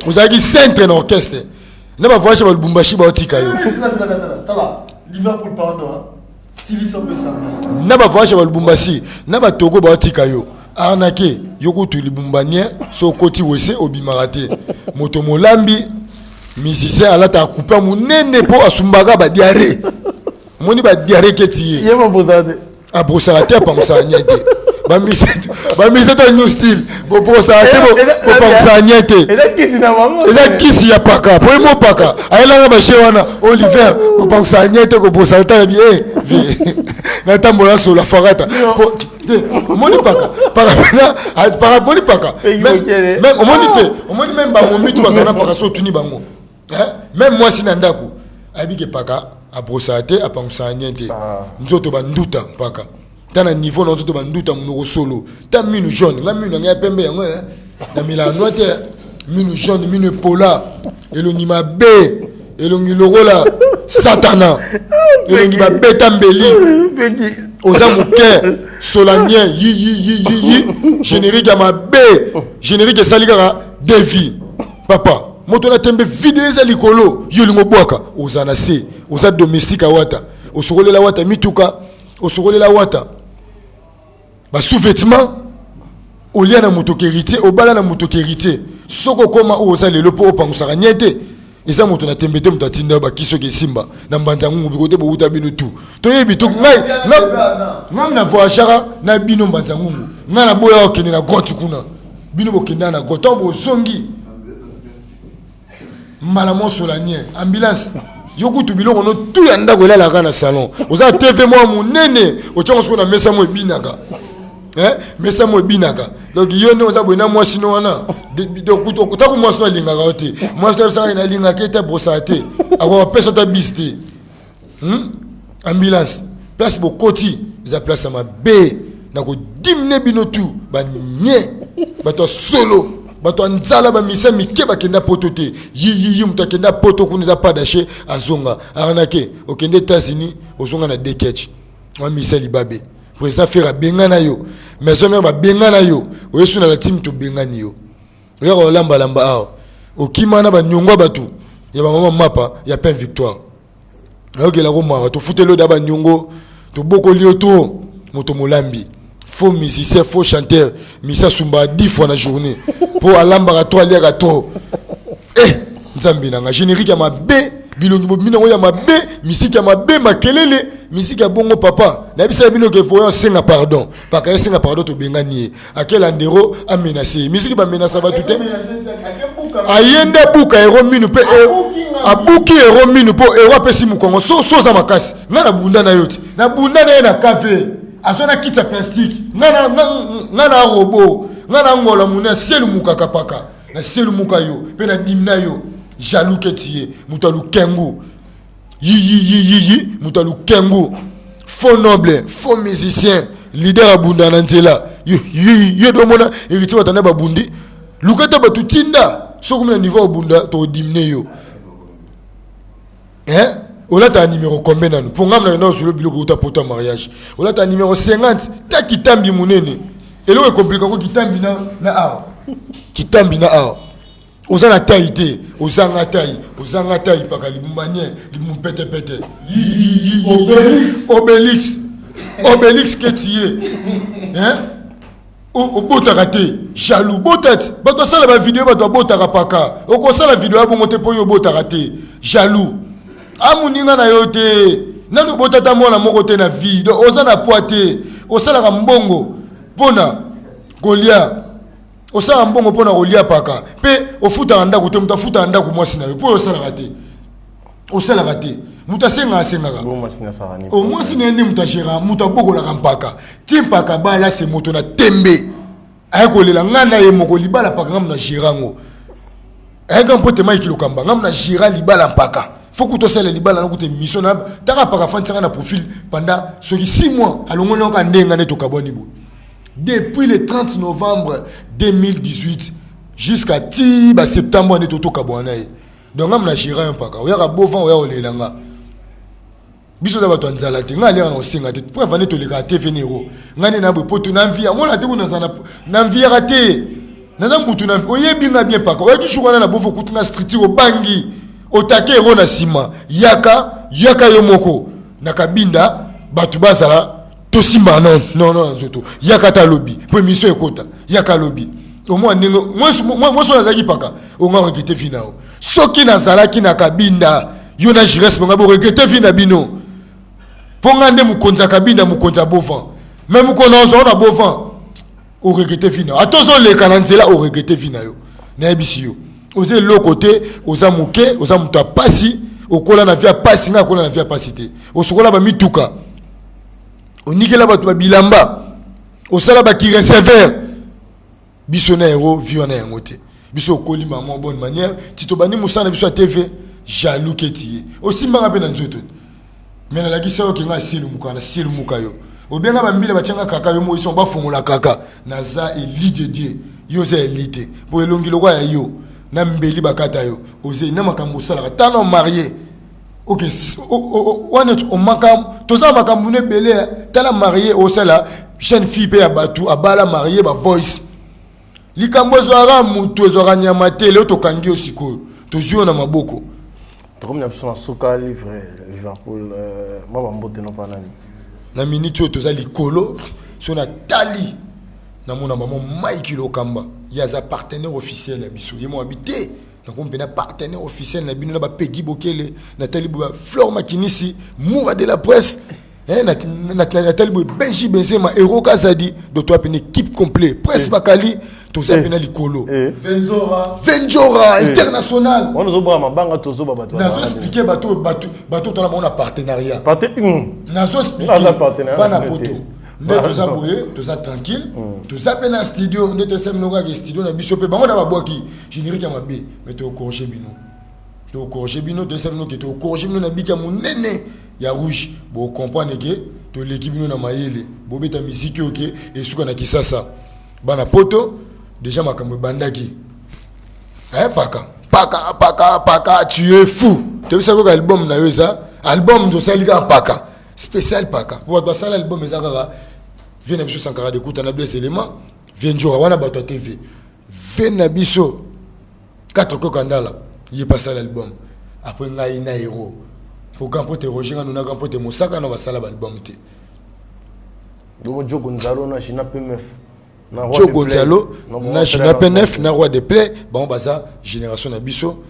oza ki centre na orchestre na ba voyager ba Lubumbashi ba otika yo Liverpool pardon Sili Sombe Samba na ba voyager ba Lubumbashi na ba Togo ba otika yo arnaqué yoko tu libumbanie so koti wese obimarate moto molambi musicien alata couper munene po asumbaga ba diarrhée moni ba diarrhée ketiye yema bozade a brossate pa musanyete ba miseta new style bo brossate bo pa musanyete eza kisi ya paka po mo paka ayelanga ba shewana Oliver bo pa musanyete ko brossate la bien na tambola so la farata moni paka para moni paka même omoni même ba momi tu bazana paka so tuni bango même moi sinandako abike paka a brossate a pamusanyete nzoto ba nduta paka tana niveau nzoto ba nduta munoko solo ta minu jaune nga minu nga pembe yango na milano te minu jaune minu pola elongi mabe elongi lokola satana elongi mabe tambeli oza moke solanien yi générique ya mabe générique esali kaka devi papa moto na tembe video eza likolo yo lingo bwaka oza na se oza domestique awata osokolela wata mituka osokolela wata ba sous-vêtements olia na moto hérité obala na moto hérité soko koma oza lelo po opangusaka nyete eza moto na tembe te moto atinda ba kiso ke simba na mbanza ngungu bikote bo uta bino tu toyebi to ngai ngam na voyagera na bino mbanza ngungu ngana boya okende na grotte kuna bino bokenda na grotte bo songi malamo solanien ambulance yokutu biloko no tout ya ndako la kana salon oza TV moi munene ochako siko na mesa mo ebinaka mesa mo ebinaka donc yo ne oza bona moi sino wana donc okutako moi sino linga kaote moi sino sa ina linga kete brossate ako pesa ta biste ambulance place bokoti za place ma be na ko dimne bino tout ba nye bato solo bato nzala ba misa mike bakenda potote yi mutakenda poto kunza padache azonga arnaqué okende États-Unis ozonga na deketch wa misa libabe président fera bengana yo maison mère ba bengana yo oyesu na la team to bengani yo oya lamba lamba awo okimana ba nyongo batu ya ba mama mapa ya pain victoire ayokela ko mwa to futelo da ba nyongo to boko lioto moto molambi faux musicien faux chanteur misa sumba 10 fois na journée pour alamba to aliaka to nzambi na générique ya mabe bilongi bo mina ya mabe musique ya mabe makelele musique ya bongo papa na bisa bino ke voyons senga pardon paka senga pardon to bengani akela ndero a menacé musique ba menacer ba tout ayende buka ero minu pe abuki ero minu po ero pesi mukongo so za makasi ngana bunda na yoti na bunda na na café azona kita plastique ngana robo ngana ngola muna selu mukaka paka na selu mukayo pe na dimna yo jaloux ketiye mutalu kengu yi mutalu kengu faux noble faux musicien leader abunda na nzela yo do mona iriti watana babundi lukata batutinda soko na niveau abunda to dimne yo on a un numéro combien d'années pour nga na sur le biloko uta poto mariage on a un numéro 50 ta kitambi munene et là est compliqué ko kitambi na a kitambi na a ozana taille ozanga taille paka libumbanien limumpete pete obélix ketiye o botaka te jaloux botate bato sala ba vidéo bato botaka paka oko sala vidéo ya bongo te po yo botaka te jaloux amuninga na yo te nanu botata mona moko te na vie donc ozana poate osala mbongo pona kolia osala mbongo pona kolia paka pe ofuta ndako te mutafuta ndako mwasi na yo po osala rate mutasenga o mwasi na ndi mutashera mutaboko la mpaka timpaka bala se moto na tembe akolela ngana ye moko libala paka ngamna jirango ayaka mpote mai kilokamba ngamna jira libala mpaka faut que tu sois libala na kote mission na taka paka fantsanga na profil pendant 6 mois alongona ka ndenga ne to kaboni bo depuis le 30 novembre 2018 jusqu'à septembre ne to kabona donc ngamna jira mpaka oya ka bovan oya olelanga biso da bato nzala te ngale na osenga te pour vane to leka TV nero ngane na bo poto na mvia mona te kuna na mvia rate na mutu na oyebi nga bien paka oya kishukana na bovo kutunga street o bangi otake rona sima yaka yomoko na kabinda batu bazala Tosimba non zoto. Yakata lobby. Pour mission ekota. Yaka lobby. Au moins moi sur la paka. On va regretter finao. Soki na zalaki na kabinda. Yona jires bonga bo regretter fina bino. Ponga nde mukonza kabinda mukonza bovan. Même mukonza on a bovan. O regretter fina. Attention les kananzela o regretter fina yo. Na ebisiyo. Oze lo côté, oza muke, oza muta pasi, okola na via pasi nga kola na via pasité. Osokola ba mituka. Onikela ba to bilamba. Osala ba ki sévère. Biso na héros vio na yangote. Biso okoli maman bonne manière, tito bani musana biso TV jaloux keti. Aussi manga pe na nzoto. Mais na la giso ke nga silu muka yo. Obenga ba mbile ba changa kaka yo mo iso ba fongola kaka. Naza élite de Dieu. Yo za élite. Pour elongi lokwa ya yo. Na mbeli bakata yo. Oze na makambo sala tano marié. OK, on makam toza makambo ne belé tala marié au sala jeune fille pe abatu abala marié ba voice. Likambo zwara mutu zwara nyama tele to kangi osiko. To jio na maboko. To comme na besoin soka livre Liverpool moi ba mbote no pa nani. Na minute to za likolo so na tali na mona maman Mike Lokamba. Il y a un partenaire officiel à Bissou. Ils m'ont habité. Donc on a un partenaire officiel. On a Peggy Bokele, Nathalie Flore Makinisi, Moura de la presse, Nathalie Benji Benzema, Hero Kazadi. Donc tu as une équipe complète. Presse Bakali, tu as une Likolo. Venjora, international. On nous a banga tozo ba bato. Nazo expliquer bateau dans la mon partenariat. Nazo expliquer bana poto. Nous sommes tranquilles, nous sommes dans le studio, nous sommes dans le studio, nous sommes dans le studio, générique à ma baie, mais tu es au corrigé bino. Tu es au corrigé bino, tu es au corrigé bino, tu es au corrigé il y a rouge. Vous comprenez que tu es l'équipe de Maïle, vous avez ta musique, et ce qu'on a qui ça. Bana poto, déjà ma caméra bandaki. Hein, Paka, tu es fou. Tu sais quoi l'album na ça? Album de Saliga Paka. Spécial Paka. Pour votre salle album Ezakara, vient à Biso Sankara de Kouta na blesse élément, vient jour wana bato TV. Vient à Biso 4 kokandala, il est passé l'album. Après ngai na héros. Pour campoter Roger nous na campoter Mosaka na basala album té. Donc Joe Gonzalo na China PMF. Joe Gonzalo na China PMF na roi de play, bon baza génération na Biso.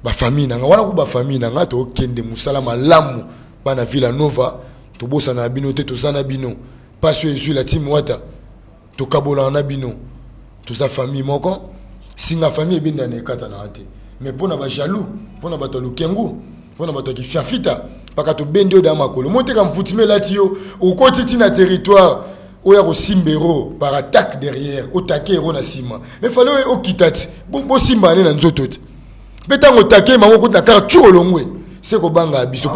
Ba famille na wana ko ba famille na nga to kende musala malamu. Bana Villa Nova, to bosa na bino te to sana bino. Pas sur la team wata. To kabola na bino. To sa famille moko. Si na famille bien dans les kata na ate. Mais pour na ba jaloux, pour na ba to lukengu, pour na ba to ki fiafita, paka to bendo da makolo. Monte kam futime latio au côté na territoire. Oya ko simbero par attaque derrière, au taquet ro na sima. Mais fallait au kitati. Bo simba na nzoto. Betango taquet mamo ko na kar tu olongwe. C'est que banga biso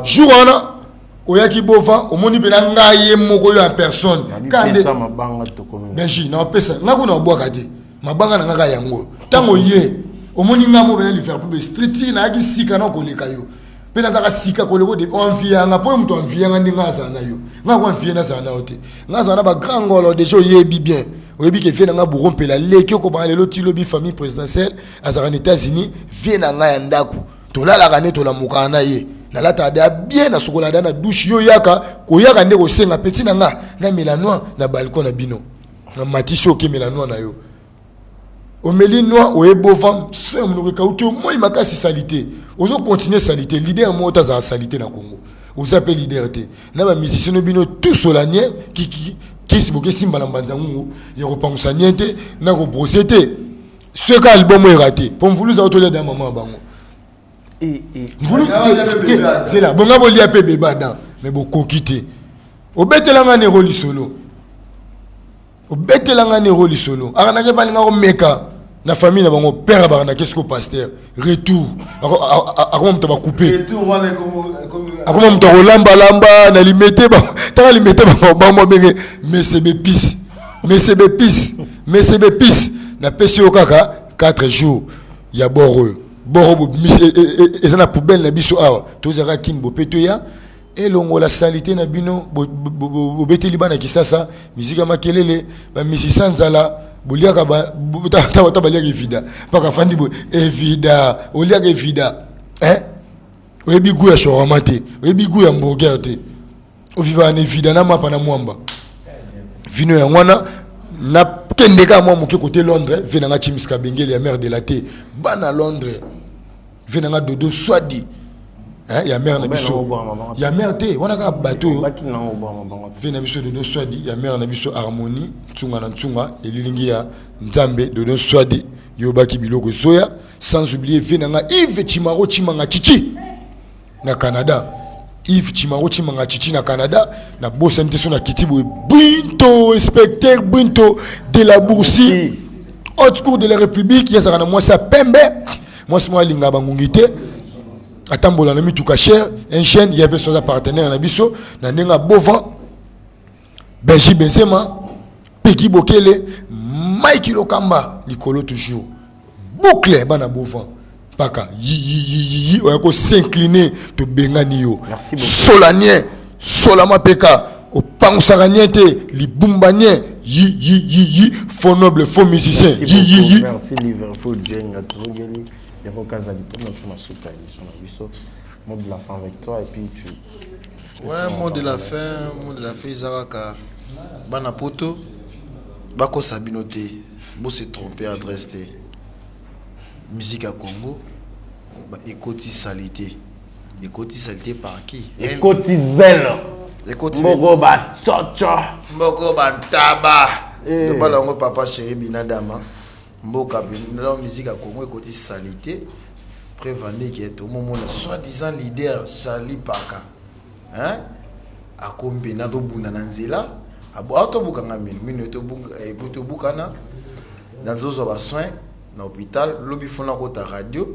jour wana oyaki bova omoni bena ngaye moko yo en personne quand ça mabanga to comme benji na pesa ngako na bwaka te mabanga na ngaka yango tango ye omoni ngamo bena Liverpool street na yaki sika na koleka yo pena taka sika koleko de envianga po mtu envianga ndinga za na yo ngako enviena za na ote ngaza na ba grand ngolo déjà yebi bien oyebi ke fe na nga burompela leki ko ba lelo ti lobi famille présidentielle azara aux États-Unis vie na nga ya ndaku tolala kane tola mukana ye na lata da bien na sokola da na douche yo yaka ko yaka nde ko senga petit na nga na melanoa na balcon na bino na matisi oke melanoa na yo o melinoa o ebova so mno ka uki moi makasi salité ozo continuer salité leader mo ta za salité na Congo ozo appelle leader te na ba musicien no bino tout solanien qui siboke simba na mbanza ngungu ya ko pangusa niente na ko brosete ce ka album est raté pour vouloir autoler da maman bango. C'est là, bon, on a bébé badan, mais beaucoup quitté. Au bête la ne roli solo. Au bête la ne roli solo. Arana ke balinga ko meka na famille na bango père barana qu'est-ce qu'on pasteur retour. Comment on va couper? Retour wana comme comment on va lamba na limité ba. Ta limité ba mo benge mais c'est bépis. Mais c'est bépis. Na pesi o kaka 4 jours. Ya boreux. Borobo et ça na poubelle na biso awa tozaka kin bo petoya et longo la salité na bino bo beteli bana kisasa misika makelele ba misisa nzala boliaka ba ta baliaka vida paka fandi bo evida oliaka evida oyebi goût ya shawarma te oyebi goût ya hamburger te vivre en évidemment pendant mwamba vino ya ngwana na kendeka moi moke côté Londres venanga chimiska bengeli ya mère de la thé bana Londres venanga dodo swadi hein ya mère na biso ya mère thé wana ka bateau vena biso dodo swadi ya mère na biso harmonie tsunga na tsunga elilingi ya nzambe dodo swadi yobaki biloko soya sans oublier venanga Yves Chimaro Chimanga Chichi na Canada Yves Chimaro Chimanga Chichi na Canada na boss MTS na Kitibo Brinto inspecteur Brinto de la Boursie haute cour de la République yasa na moi ça pembe moi c'est moi linga bangungité atambola na mituka cher un chaîne il y avait son partenaire na biso na nenga bovan Benji Benzema Peki Bokele Mike Lokamba likolo toujours boucle bana bovan paka yi on s'incliner to bengani yo solanien solama peka o pangsaraniente libumbanien yi faux noble faux musicien yi merci Liverpool Jenga tozongeli ya kokaza litona tuma suka émission na biso mot de la fin avec toi et puis tu ouais mot de la fin izaraka bana poto bako sabinote bo se tromper adresse te musique à Congo écoute salité par qui écoute zel mboko ba chocho mboko ba taba le balongo papa chéri binadama mboka bin musique à Congo écoute salité prévenir qui est au moment la soi-disant leader Charlie Paka hein a kombe na do buna nanzela abo autobuka ngami to bukana dans zo ba soin na hôpital lobi fona kota radio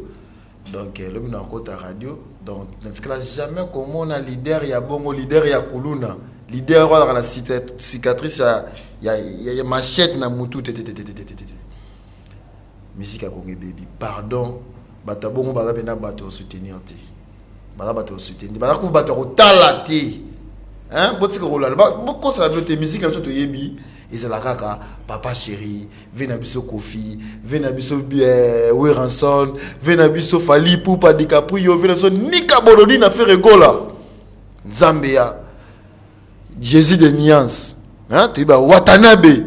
donc lobi na kota radio donc dans ce cas jamais comment on a leader ya bongo leader ya kuluna leader wa la cicatrice ya machette na mutu musique à Congo baby pardon bata bongo bala bena bato soutenir te bala bato soutenir bala ko bato tala te hein botika ko la boko ça la musique na to yebi ezala kaka papa chéri venabiso Kofi venabiso Weranson venabiso Fally Ipupa DiCaprio venabiso Nika Bolodi na faire gola Zambia Jésus de Niance hein tu ba Watanabe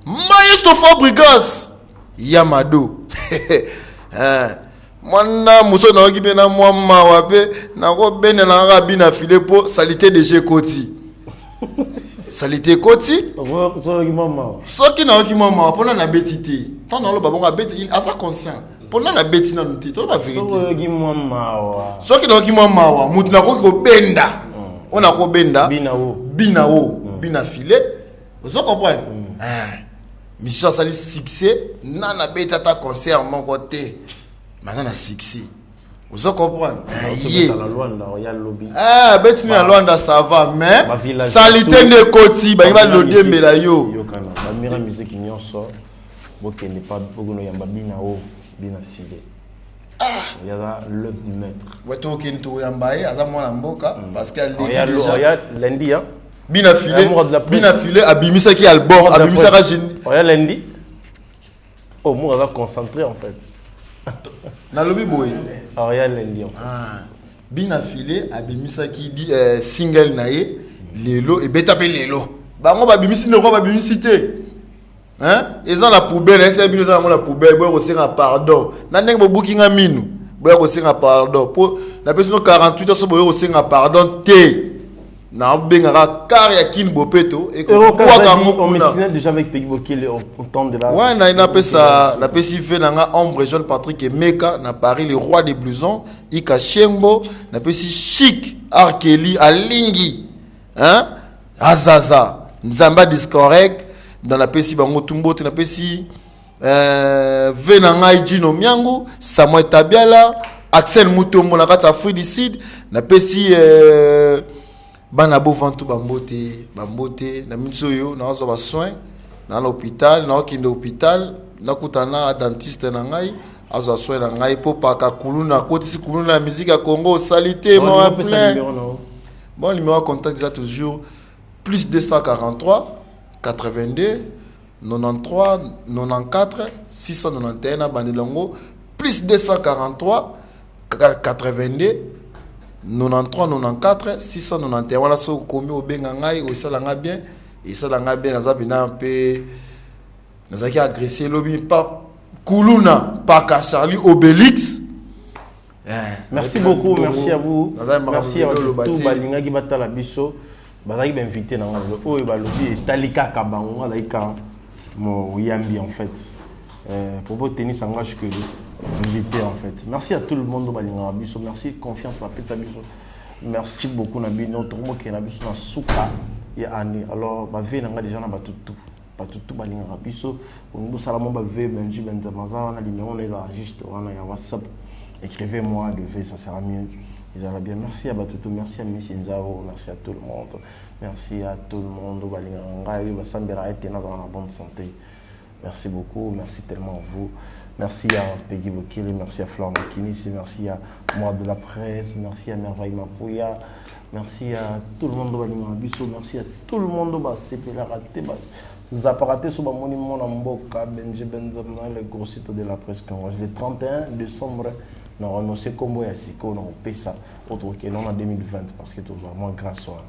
Maestro Fabregas Yamado hein mwana muso na okipe na mwama wape na ko bene na rabi na Filepo salité de Jekoti salité Koti soki na oki mama pona na betité tant na lo babonga beti il a conscient pona na beti na nuti to ba vérité soki na oki mama wa mutu na ko benda ona ko benda bina filet vous comprenez mission sali succès na beta ta concert mon côté maintenant na succès vous comprenez beti na Luanda ça va mais salité de Koti ba va lo dembela yo kana ba mira musique nyonso bokende pas bogono yamba binao bina filé il y a l'œuvre du maître ouais to kinto yamba aza mwana mboka parce que déjà lundi hein bina filé abimisa ki album abimisa ka jeune oya lundi au moins va concentrer en fait na lobi boy oya lundi bina filé abimisa ki di single na ye lelo et beta pe lelo bango babimisi ne ko babimisi te hein ezan la poubelle c'est bino za la poubelle boy ko senga pardon na ndenge bo bookinga minu boy ko senga pardon po na personne 48 so boy ko senga pardon te na benga car ya kin bopeto et ko on me déjà avec Peki Bokele on tombe de là ouais na pesa na pesi fait na ombre John Patrick Emeka na Paris le roi des blousons Ika Shembo na pesi chic Arkeli Alingi hein Azaza Nzamba Discorrect dans la pesi bango tumbote na pesi venanga Jino Miangu Samuel Tabiala Axel Mutombo na kata Freedicide na pesi bana bofantu bambote na mitsoyo na ozo ba soin na l'hôpital na okinde hôpital na kutana dentiste na ngai azo soin na ngai po paka kuluna kotisi kuluna musique à Congo salité moi plein bon numéro contact ça toujours plus 243 82 93 94 691 na bandelongo plus 243 82 93 94 691 voilà so komi obenga ngai osalanga bien esalanga bien naza bina un peu nazaki agressé lobi pa kuluna paka Charlie Obélix. Merci beaucoup, merci à vous. Merci à tout balinga qui bata la biso. Bazaki ba invité na ngalo o ba lobi talika kabango alaika mo yambi en fait. Pour tennis engage que invité en fait. Merci à tout le monde balinga biso, merci confiance ma pesa biso. Merci beaucoup na bino tomo ke na biso na suka ya année. Alors ba ve na nga déjà na batutu. Batutu balinga biso, on nous salamo ba ve benji benzamaza na numéro on les enregistre on a WhatsApp. Écrivez-moi le V, ça sera mieux. Ils allaient bien. Merci à Batutu, merci à Miss Inzao, merci à tout le monde. Merci à tout le monde. Dans la bonne santé. Merci beaucoup, merci tellement à vous. Merci à Peggy Bokili, merci à Flore Makinis, merci à moi de la presse, merci à Merveille Mapouya, merci à tout le monde de Balinga, merci à tout le monde de Bassepelaraté, Zaparaté sur le monument Namboka, Benji Benzamna, le gros site de la presse congolaise. Le 31 décembre, nous avons annoncé Combo et Siko, nous avons payé ça, autre que l'on en 2020, parce que tout vraiment grâce à.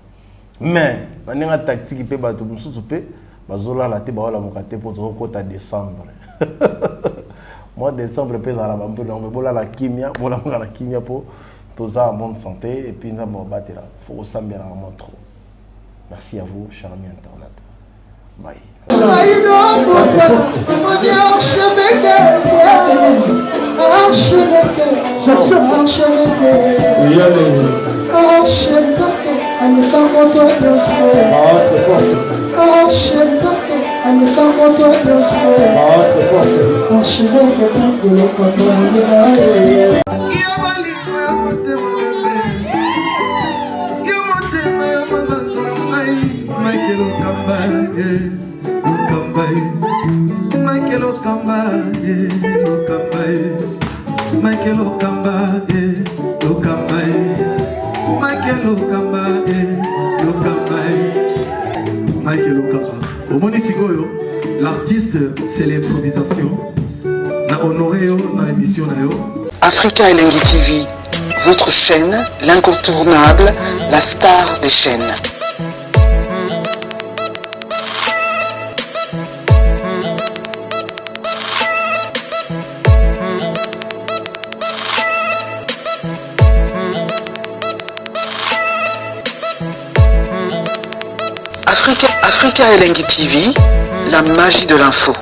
Mais, on a une tactique qui peut battre nous sous peu, bazola la té baola mokate pour tout côté décembre. Moi décembre peut la un peu non mais bola la kimia pour tout ça en bonne santé et puis nous avons battre là. Faut s'ambier vraiment trop. Merci à vous, chers amis internet. Bye. L'artiste, c'est l'improvisation. Na honoré na émission na yo. Africa Elengi TV, votre chaîne, l'incontournable, la star des chaînes. Africa Elengi TV, la magie de l'info.